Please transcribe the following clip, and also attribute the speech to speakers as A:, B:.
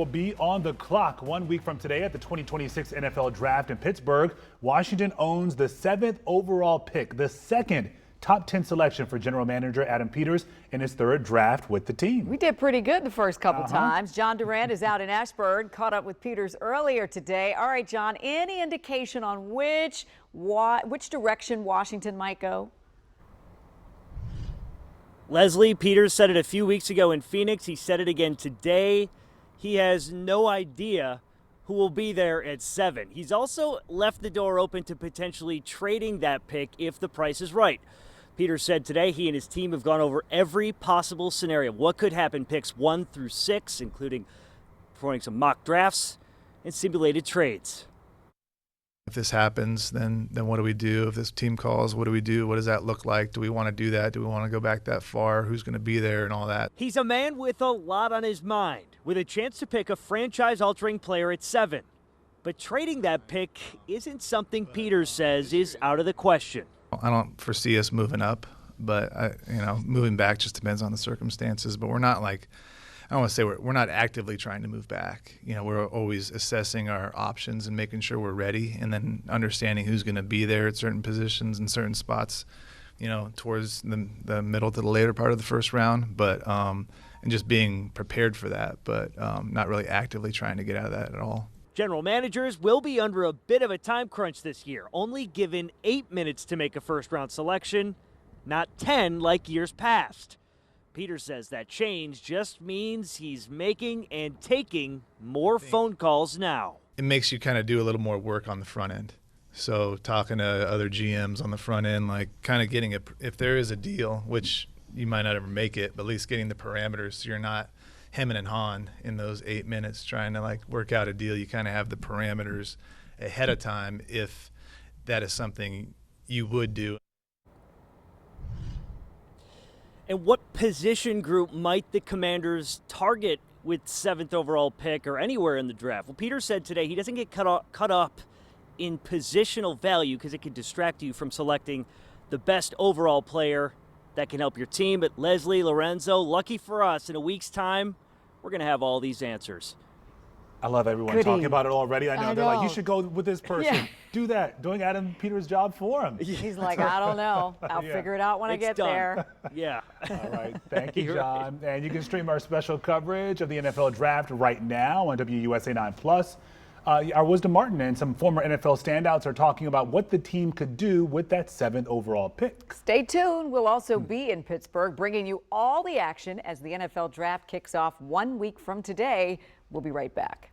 A: Will be on the clock 1 week from today at the 2026 NFL Draft in Pittsburgh. Washington owns the 7th overall pick, the second top 10 selection for general manager Adam Peters in his third draft with the team.
B: We did pretty good the first couple times. John Durant is out in Ashburn, caught up with Peters earlier today. All right, John, any indication on which direction Washington might go?
C: Leslie, Peters said it a few weeks ago in Phoenix. He said it again today. He has no idea who will be there at 7. He's also left the door open to potentially trading that pick if the price is right. Peters said today he and his team have gone over every possible scenario. What could happen picks 1 through 6, including performing some mock drafts and simulated trades.
D: If this happens, then what do we do? If this team calls, what do we do? What does that look like? Do we want to do that? Do we want to go back that far? Who's going to be there and all that?
C: He's a man with a lot on his mind, with a chance to pick a franchise-altering player at 7. But trading that pick isn't something Peters says is out of the question.
D: I don't foresee us moving up, but moving back just depends on the circumstances. But we're not like, I don't want to say we're not actively trying to move back. We're always assessing our options and making sure we're ready, and then understanding who's going to be there at certain positions and certain spots, towards the middle to the later part of the first round. But and just being prepared for that, but not really actively trying to get out of that at all.
C: General managers will be under a bit of a time crunch this year, only given 8 minutes to make a first-round selection, not 10 like years past. Peters says that change just means he's making and taking more phone calls now.
D: It makes you kind of do a little more work on the front end. So talking to other GMs on the front end, like kind of getting if there is a deal, which you might not ever make it, but at least getting the parameters so you're not hemming and hawing in those 8 minutes trying to work out a deal. You kind of have the parameters ahead of time if that is something you would do.
C: And what position group might the Commanders target with 7th overall pick or anywhere in the draft? Well, Peters said today he doesn't get caught up in positional value because it can distract you from selecting the best overall player that can help your team. But Leslie, Lorenzo, lucky for us, in a week's time, we're going to have all these answers.
A: I love everyone talking about it already. I know. They're like, you should go with this person. Yeah. Do that. Doing Adam Peters' job for him.
B: He's like, I don't know. I'll figure it out when I get there.
C: Yeah.
A: All right. Thank you, John. And you can stream our special coverage of the NFL Draft right now on WUSA 9+. Our Wisdom Martin and some former NFL standouts are talking about what the team could do with that 7th overall pick.
B: Stay tuned. We'll also be in Pittsburgh bringing you all the action as the NFL Draft kicks off 1 week from today. We'll be right back.